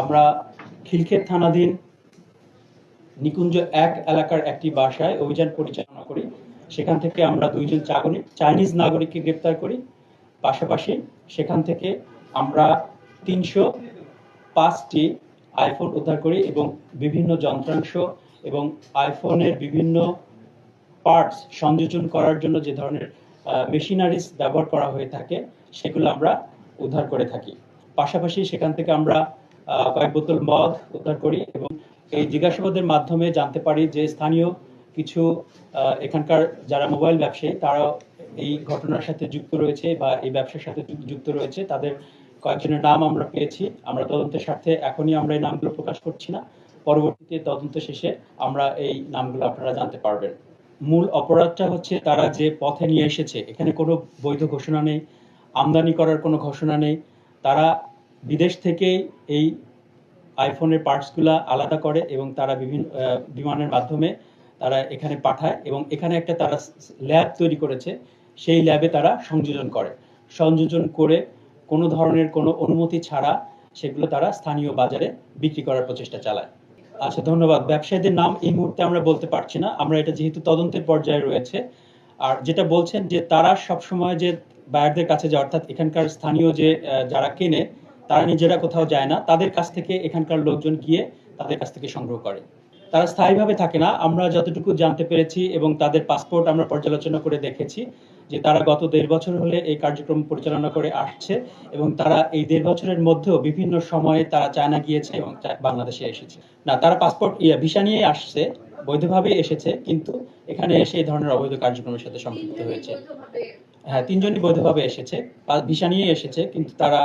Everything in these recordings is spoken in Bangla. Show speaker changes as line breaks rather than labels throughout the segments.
আমরা খিলক্ষেত থানাধীন নিকুঞ্জ ১ এলাকার একটি বাসায় অভিযান পরিচালনা করি। সেখান থেকে আমরা ২ জন চাইনিজ নাগরিককে গ্রেপ্তার করি। পাশাপাশি সেখান থেকে আমরা ৩০৫টি আইফোন উদ্ধার করি এবং বিভিন্ন যন্ত্রাংশ এবং আইফোনের বিভিন্ন পার্টস সংযোজন করার জন্য যে ধরনের মেশিনারিজ ব্যবহার করা হয়ে থাকে সেগুলো আমরা উদ্ধার করে থাকি। পাশাপাশি সেখান থেকে আমরা কয়েক বোতল মদ উদ্ধার করি এবং এই জিজ্ঞাসাবাদের মাধ্যমে জানতে পারি যে স্থানীয় কিছু এখানকার যারা মোবাইল ব্যবসায়ী তারা এই ঘটনার সাথে যুক্ত রয়েছে বা এই ব্যবসার সাথে যুক্ত রয়েছে। তাদের কয়েকজনের নাম আমরা পেয়েছি। আমরা তদন্তের স্বার্থে এখনই আমরা এই নামগুলো প্রকাশ করছি না, পরবর্তীতে তদন্ত শেষে আমরা এই নামগুলো আপনারা জানতে পারবেন। মূল অপরাধটা হচ্ছে তারা যে পথে নিয়ে এসেছে, এখানে কোনো বৈধ ঘোষণা নেই, আমদানি করার কোনো ঘোষণা নেই। তারা বিদেশ থেকে এই আইফোনের পার্টসগুলো আলাদা করে এবং তারা বিভিন্ন বিমানের মাধ্যমে তারা এখানে পাঠায় এবং এখানে একটা তারা ল্যাব তৈরি করেছে। সেই ল্যাবে তারা সংযোজন করে কোনো ধরনের কোনো অনুমতি ছাড়া সেগুলো তারা স্থানীয় বাজারে বিক্রি করার প্রচেষ্টা চালায়। আচ্ছা, ধন্যবাদ। ব্যবসায়ীদের নাম এই মুহূর্তে আমরা বলতে পারছি না, আমরা এটা যেহেতু তদন্তের পর্যায়ে রয়েছে। আর যেটা বলছেন যে তারা সবসময় যে বায়ারদের কাছে যায়, অর্থাৎ এখানকার স্থানীয় যে যারা কেনে তারা নিজেরা কোথাও যায় না, তাদের কাছ থেকে এখানকার লোকজন গিয়ে তাদের কাছ থেকে সংগ্রহ করে। তারা স্থায়ীভাবে থাকে না, আমরা যতটুকু জানতে পেরেছি এবং তাদের পাসপোর্ট আমরা পর্যালোচনা করে দেখেছি যে তারা গত ১.৫ বছর হলে এই কার্যক্রম পরিচালনা করে আসছে এবং তারা এই ১.৫ বছরের মধ্যেও বিভিন্ন সময়ে তারা চায়না গিয়েছে এবং বাংলাদেশে এসেছে। না, তারা পাসপোর্ট ভিসা নিয়ে আসছে, বৈধভাবে এসেছে, কিন্তু এখানে এসে এই ধরনের অবৈধ কার্যক্রমের সাথে সম্পৃক্ত হয়েছে। হ্যাঁ, ৩ জনই বৈধভাবে এসেছে, ভিসা নিয়ে এসেছে, কিন্তু তারা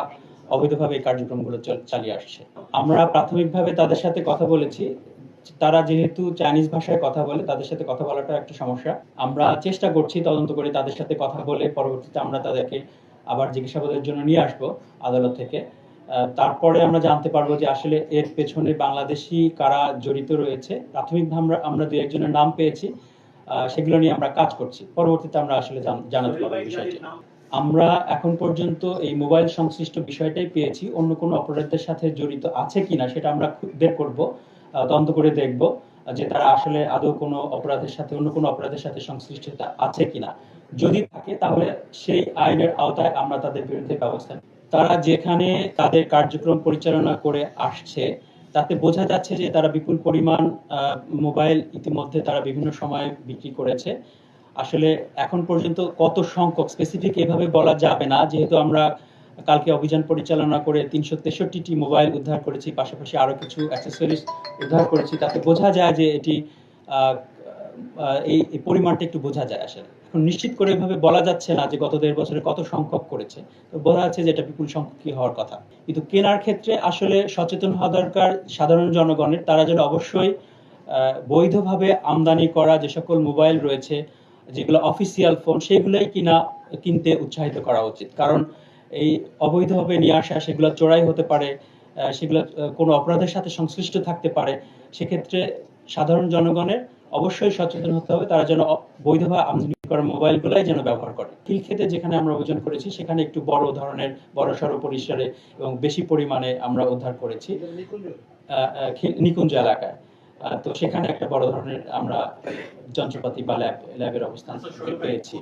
অবৈধভাবে এই কার্যক্রমগুলো চালিয়ে আসছে। আমরা প্রাথমিকভাবে তাদের সাথে কথা বলেছি। তারা যেহেতু চাইনিজ ভাষায় কথা বলে, তাদের সাথে কথা বলাটা একটা সমস্যা। আমরা চেষ্টা করছি তদন্ত করে তাদের সাথে কথা বলে পরবর্তীতে আমরা তাদেরকে আবার জিজ্ঞাসাবাদের জন্য নিয়ে আসবো আদালত থেকে। তারপরে আমরা জানতে পারবো যে আসলে এর পেছনে বাংলাদেশি কারা জড়িত রয়েছে। প্রাথমিকভাবে আমরা ২-১ জনের নাম পেয়েছি, সেগুলো নিয়ে আমরা কাজ করছি। পরবর্তীতে আমরা আসলে জানাতে পারবো বিষয়টি। আমরা এখন পর্যন্ত এই মোবাইল সংশ্লিষ্ট বিষয়টাই পেয়েছি। অন্য কোনো অপরাধের সাথে জড়িত আছে কিনা সেটা আমরা বের করব, তদন্ত করে দেখব যে তারা আসলে আদৌ কোনো অন্য কোনো অপরাধের সাথে সংশ্লিষ্টতা আছে কিনা। যদি থাকে তাহলে সেই আইনের আওতায় আমরা তাদের বিরুদ্ধে ব্যবস্থা নেব। তারা যেখানে তাদের কার্যক্রম পরিচালনা করে আসছে তাতে বোঝা যাচ্ছে যে তারা বিপুল পরিমাণ মোবাইল ইতিমধ্যে তারা বিভিন্ন সময়ে বিক্রি করেছে। আসলে এখন পর্যন্ত কত সংখ্যক স্পেসিফিক এভাবে বলা যাবে না, যেহেতু আমরা কালকে অভিযান পরিচালনা করে ৩৬৩টি মোবাইল উদ্ধার করেছি, পাশাপাশি আরো কিছু অ্যাক্সেসরিজ উদ্ধার করেছি। তাতে বোঝা যায় যে এটি এই পরিমাণটা একটু বোঝা যায়। আসলে এখন নিশ্চিত করে এভাবে বলা যাচ্ছে না যে গত ১.৫ বছরে কত সংখ্যক করেছে, তো বোঝা যাচ্ছে যে এটা বিপুল সংখ্যকই হওয়ার কথা। কিন্তু কেনার ক্ষেত্রে আসলে সচেতন হওয়া দরকার সাধারণ জনগণের। তারা যেন অবশ্যই বৈধভাবে আমদানি করা যে সকল মোবাইল রয়েছে, যেগুলো অফিসিয়াল ফোন, সেগুলোই কিনতে উৎসাহিত করা উচিত। কারণ এই অবৈধভাবে নিয়ে আসা সেগুলো চোরাই হতে পারে, সেগুলো কোনো অপরাধের সাথে সংশ্লিষ্ট থাকতে পারে। সেক্ষেত্রে সাধারণ জনগণের অবশ্যই সচেতন হতে হবে, তারা যেন বৈধভাবে আমদানি করা মোবাইলগুলাই যেন ব্যবহার করে। খিলক্ষেতে যেখানে আমরা অভিযান করেছি সেখানে একটু বড়সড় পরিসরে এবং বেশি পরিমাণে আমরা উদ্ধার করেছি নিকুঞ্জ এলাকায়। তো সেখানে একটা বড় ধরনের আমরা যন্ত্রপাতি বা ল্যাবের অবস্থান পেয়েছি।